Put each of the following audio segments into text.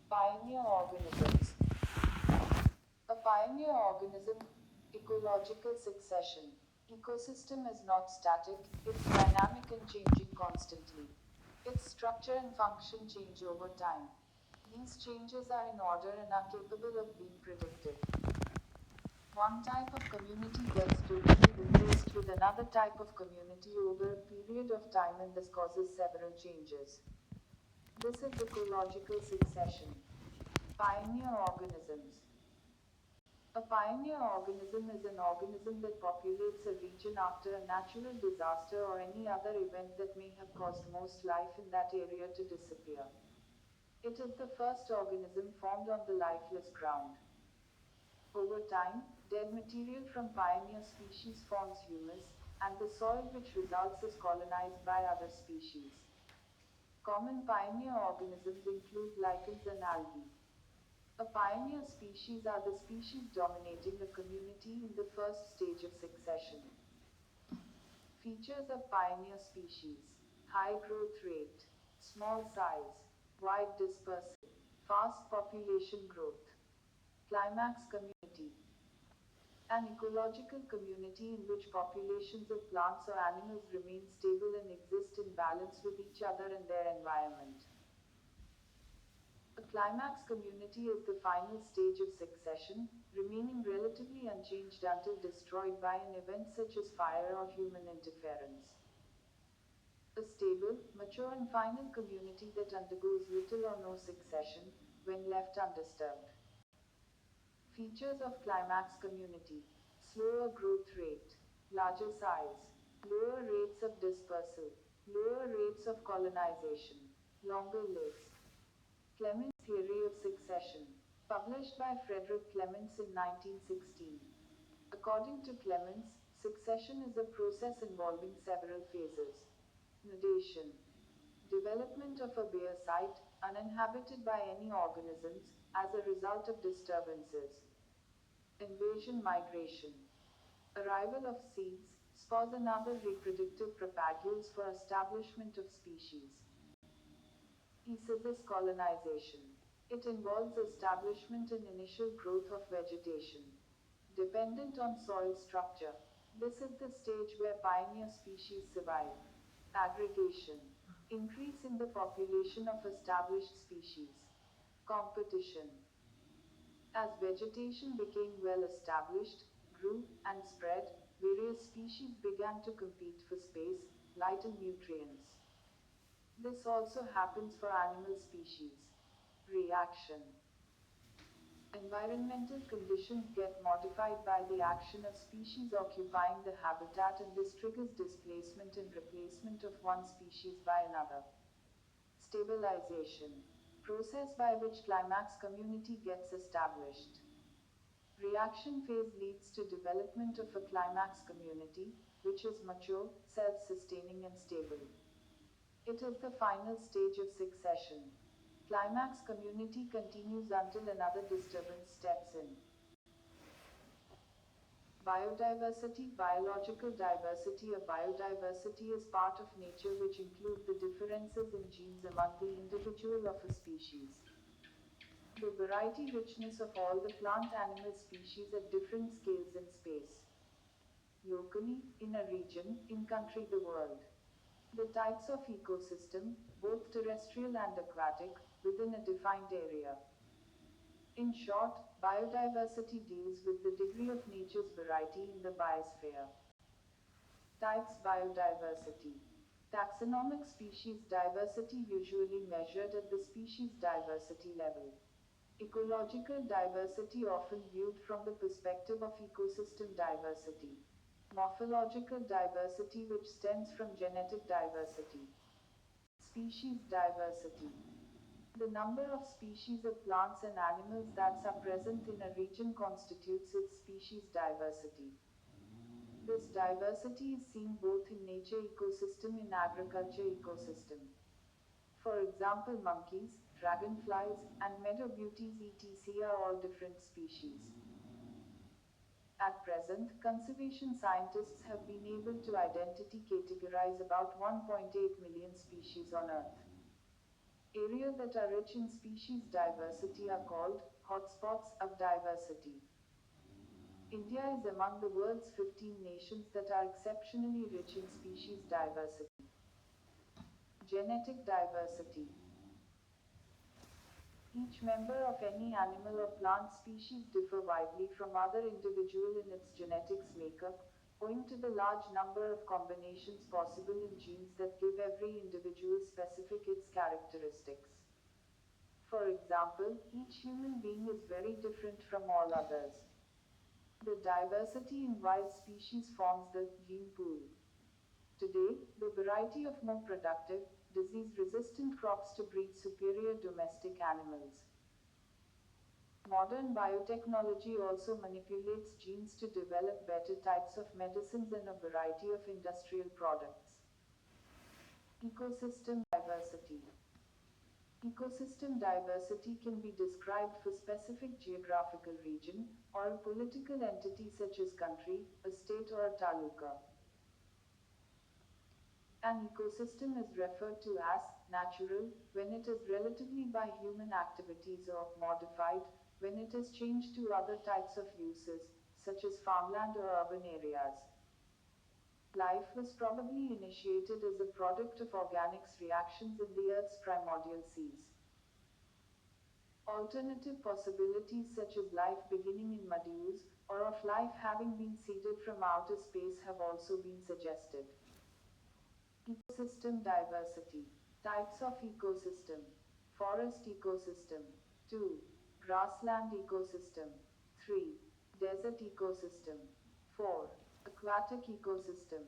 Pioneer organisms. A pioneer organism, ecological succession. Ecosystem is not static, it's dynamic and changing constantly. Its structure and function change over time. These changes are in order and are capable of being predicted. One type of community gets totally replaced with another type of community over a period of time, and this causes several changes. This is ecological succession. Pioneer organisms. A pioneer organism is an organism that populates a region after a natural disaster or any other event that may have caused most life in that area to disappear. It is the first organism formed on the lifeless ground. Over time, dead material from pioneer species forms humus, and the soil which results is colonized by other species. Common pioneer organisms include lichens and algae. A pioneer species are the species dominating a community in the first stage of succession. Features of pioneer species: high growth rate, small size, wide dispersal, fast population growth. Climax community: an ecological community in which populations of plants or animals remain stable and exist in balance with each other and their environment. A climax community is the final stage of succession, remaining relatively unchanged until destroyed by an event such as fire or human interference. A stable, mature and final community that undergoes little or no succession, when left undisturbed. Features of climax community: slower growth rate, larger size, lower rates of dispersal, lower rates of colonization, longer lives. Clements' theory of succession, published by Frederick Clements in 1916. According to Clements, succession is a process involving several phases. Nudation: development of a bare site, uninhabited by any organisms, as a result of disturbances. Invasion migration: arrival of seeds, spores and other reproductive propagules for establishment of species. Aeschylus colonization: it involves establishment and initial growth of vegetation. Dependent on soil structure: this is the stage where pioneer species survive. Aggregation: increase in the population of established species. Competition: as vegetation became well established, grew, and spread, various species began to compete for space, light and nutrients. This also happens for animal species. Reaction: environmental conditions get modified by the action of species occupying the habitat, and this triggers displacement and replacement of one species by another. Stabilization: process by which climax community gets established. Reaction phase leads to development of a climax community, which is mature, self-sustaining and stable. It is the final stage of succession. Climax community continues until another disturbance steps in. Biodiversity, biological diversity. A biodiversity is part of nature which include the differences in genes among the individual of a species. The variety richness of all the plant animal species at different scales in space. Locally, in a region, in country, the world. The types of ecosystem, both terrestrial and aquatic, within a defined area. In short, biodiversity deals with the degree of nature's variety in the biosphere. Types: biodiversity. Taxonomic species diversity usually measured at the species diversity level. Ecological diversity often viewed from the perspective of ecosystem diversity. Morphological diversity which stems from genetic diversity. Species diversity. The number of species of plants and animals that are present in a region constitutes its species diversity. This diversity is seen both in nature ecosystem and agriculture ecosystem. For example, monkeys, dragonflies, and meadow beauties etc. are all different species. At present, conservation scientists have been able to identity categorize about 1.8 million species on Earth. Areas that are rich in species diversity are called hotspots of diversity. India is among the world's 15 nations that are exceptionally rich in species diversity. Genetic diversity. Each member of any animal or plant species differ widely from other individual in its genetics makeup, owing to the large number of combinations possible in genes that give every individual specific its characteristics. For example, each human being is very different from all others. The diversity in wild species forms the gene pool. Today, the variety of more productive, disease-resistant crops to breed superior domestic animals. Modern biotechnology also manipulates genes to develop better types of medicines and a variety of industrial products. Ecosystem diversity. Ecosystem diversity can be described for specific geographical region, or a political entity such as country, a state or a taluka. An ecosystem is referred to as natural when it is relatively by human activities or modified when it is changed to other types of uses, such as farmland or urban areas. Life was probably initiated as a product of organics reactions in the Earth's primordial seas. Alternative possibilities such as life beginning in mud ooze, or of life having been seeded from outer space have also been suggested. Ecosystem diversity. Types of ecosystem. Forest ecosystem. 2. Grassland ecosystem. 3. Desert ecosystem. 4. Aquatic ecosystem.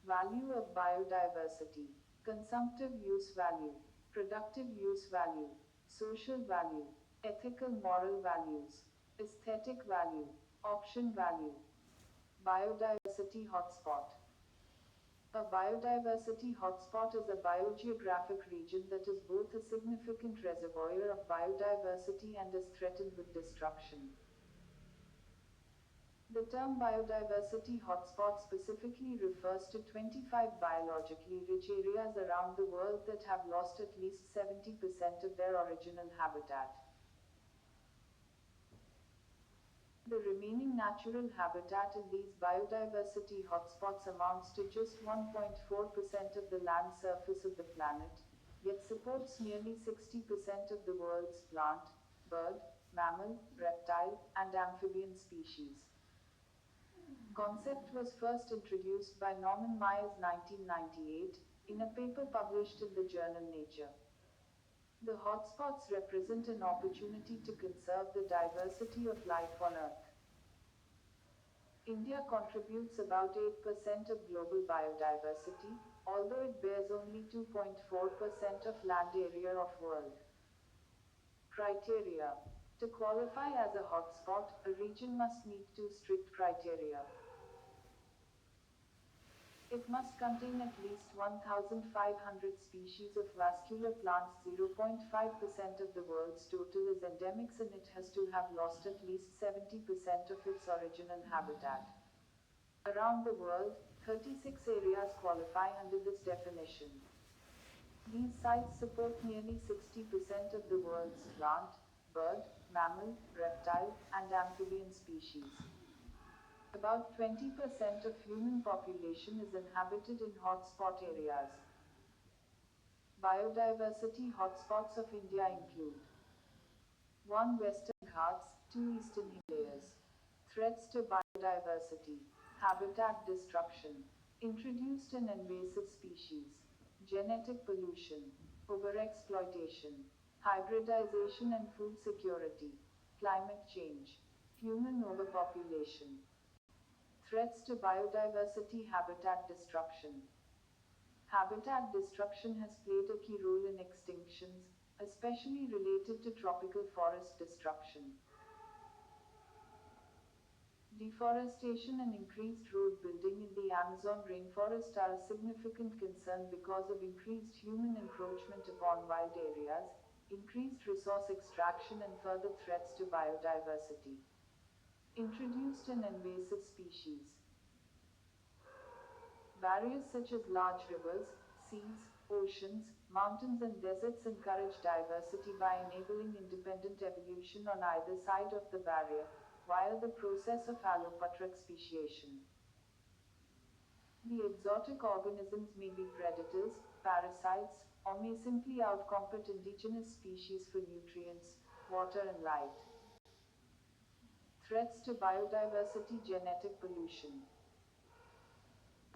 Value of biodiversity. Consumptive use value. Productive use value. Social value. Ethical moral values. Aesthetic value. Option value. Biodiversity hotspot. A biodiversity hotspot is a biogeographic region that is both a significant reservoir of biodiversity and is threatened with destruction. The term biodiversity hotspot specifically refers to 25 biologically rich areas around the world that have lost at least 70% of their original habitat. The remaining natural habitat in these biodiversity hotspots amounts to just 1.4% of the land surface of the planet, yet supports nearly 60% of the world's plant, bird, mammal, reptile, and amphibian species. Concept was first introduced by Norman Myers 1998 in a paper published in the journal Nature. The hotspots represent an opportunity to conserve the diversity of life on Earth. India contributes about 8% of global biodiversity, although it bears only 2.4% of land area of world. Criteria. To qualify as a hotspot, a region must meet two strict criteria. It must contain at least 1,500 species of vascular plants. 0.5% of the world's total is endemics and it has to have lost at least 70% of its original habitat. Around the world, 36 areas qualify under this definition. These sites support nearly 60% of the world's plant, bird, mammal, reptile, and amphibian species. About 20% of human population is inhabited in hotspot areas. Biodiversity hotspots of India include 1. Western Ghats, 2. Eastern Himalayas. Threats to biodiversity. Habitat destruction. Introduced and invasive species. Genetic pollution. Overexploitation. Hybridization and food security. Climate change. Human overpopulation. Threats to biodiversity. Habitat destruction. Habitat destruction has played a key role in extinctions, especially related to tropical forest destruction. Deforestation and increased road building in the Amazon rainforest are a significant concern because of increased human encroachment upon wild areas, increased resource extraction and further threats to biodiversity. Introduced and invasive species. Barriers such as large rivers, seas, Oceans, mountains and deserts encourage diversity by enabling independent evolution on either side of the barrier, via the process of allopatric speciation. The exotic organisms may be predators, parasites, or may simply outcompete indigenous species for nutrients, water and light. Threats to biodiversity. Genetic pollution.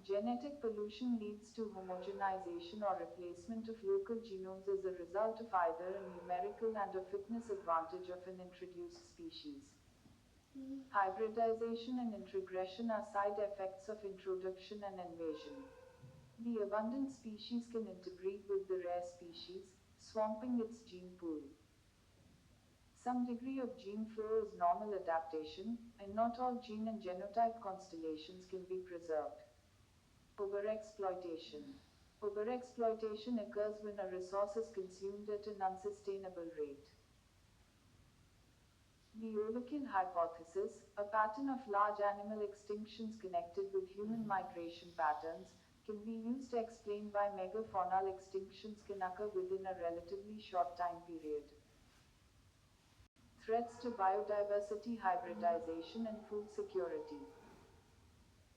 Genetic pollution leads to homogenization or replacement of local genomes as a result of either a numerical and or fitness advantage of an introduced species. Hybridization and introgression are side effects of introduction and invasion. The abundant species can interbreed with the rare species, swamping its gene pool. Some degree of gene flow is normal adaptation, and not all gene and genotype constellations can be preserved. Overexploitation. Overexploitation occurs when a resource is consumed at an unsustainable rate. The overkill hypothesis, a pattern of large animal extinctions connected with human migration patterns, can be used to explain why megafaunal extinctions can occur within a relatively short time period. Threats to biodiversity. Hybridization and food security.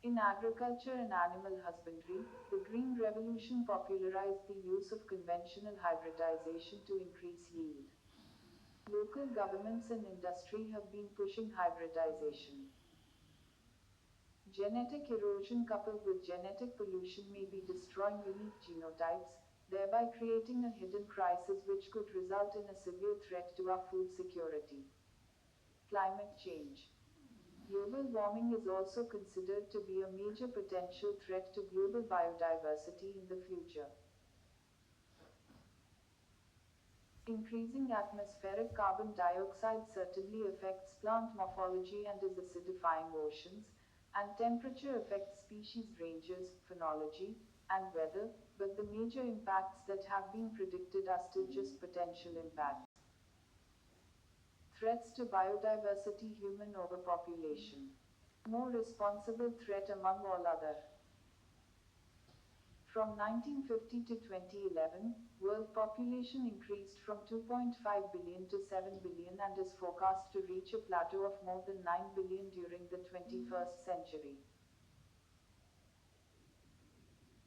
In agriculture and animal husbandry, the Green Revolution popularized the use of conventional hybridization to increase yield. Local governments and industry have been pushing hybridization. Genetic erosion coupled with genetic pollution may be destroying unique genotypes, thereby creating a hidden crisis which could result in a severe threat to our food security. Climate change. Global warming is also considered to be a major potential threat to global biodiversity in the future. Increasing atmospheric carbon dioxide certainly affects plant morphology and is acidifying oceans, and temperature affects species ranges, phenology, and weather, but the major impacts that have been predicted are still just potential impacts. Threats to biodiversity. Human overpopulation. More responsible threat among all other. From 1950 to 2011, world population increased from 2.5 billion to 7 billion and is forecast to reach a plateau of more than 9 billion during the 21st century.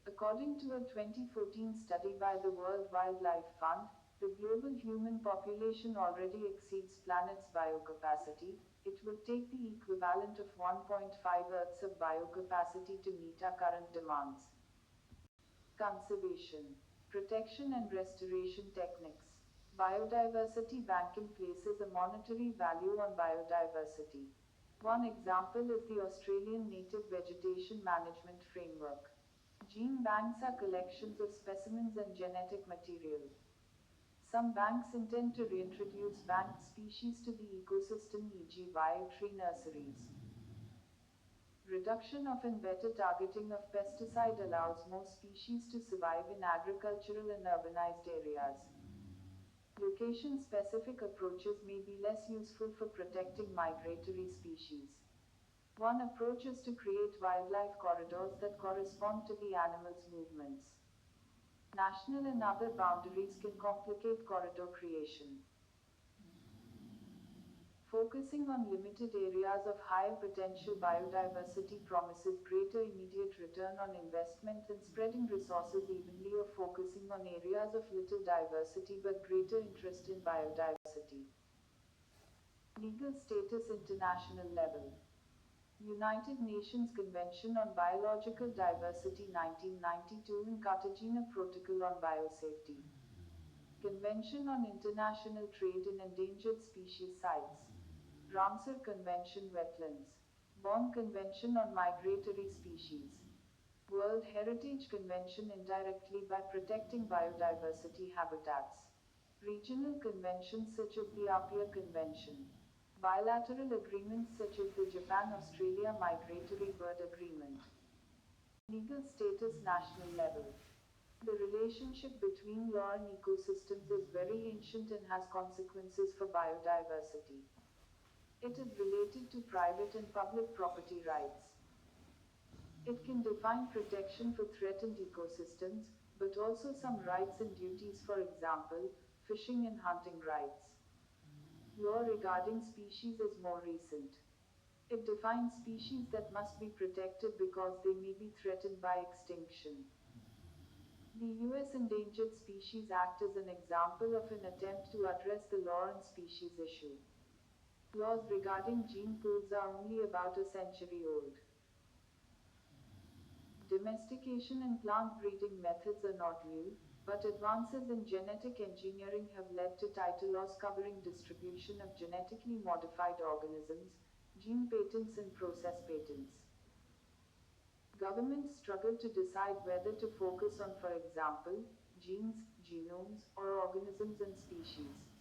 According to a 2014 study by the World Wildlife Fund, the global human population already exceeds planet's biocapacity. It would take the equivalent of 1.5 Earths of biocapacity to meet our current demands. Conservation, protection and restoration techniques. Biodiversity banking places a monetary value on biodiversity. One example is the Australian Native Vegetation Management Framework. Gene banks are collections of specimens and genetic material. Some banks intend to reintroduce banked species to the ecosystem, e.g. biotree nurseries. Reduction of and better targeting of pesticide allows more species to survive in agricultural and urbanized areas. Location-specific approaches may be less useful for protecting migratory species. One approach is to create wildlife corridors that correspond to the animal's movements. National and other boundaries can complicate corridor creation. Focusing on limited areas of higher potential biodiversity promises greater immediate return on investment than spreading resources evenly or focusing on areas of little diversity but greater interest in biodiversity. Legal status. International level. United Nations Convention on Biological Diversity 1992 and Cartagena Protocol on Biosafety. Convention on International Trade in Endangered Species Sites. Ramsar Convention. Wetlands. Bonn Convention on Migratory Species. World Heritage Convention indirectly by protecting biodiversity habitats. Regional conventions such as the Apia Convention. Bilateral agreements such as the Japan-Australia Migratory Bird Agreement. Legal status. National level. The relationship between law and ecosystems is very ancient and has consequences for biodiversity. It is related to private and public property rights. It can define protection for threatened ecosystems, but also some rights and duties, for example, fishing and hunting rights. Law regarding species is more recent. It defines species that must be protected because they may be threatened by extinction. The US Endangered Species Act is an example of an attempt to address the law on species issue. Laws regarding gene pools are only about a century old. Domestication and plant breeding methods are not new, but advances in genetic engineering have led to title laws covering distribution of genetically modified organisms, gene patents and process patents. Governments struggle to decide whether to focus on, for example, genes, genomes, or organisms and species.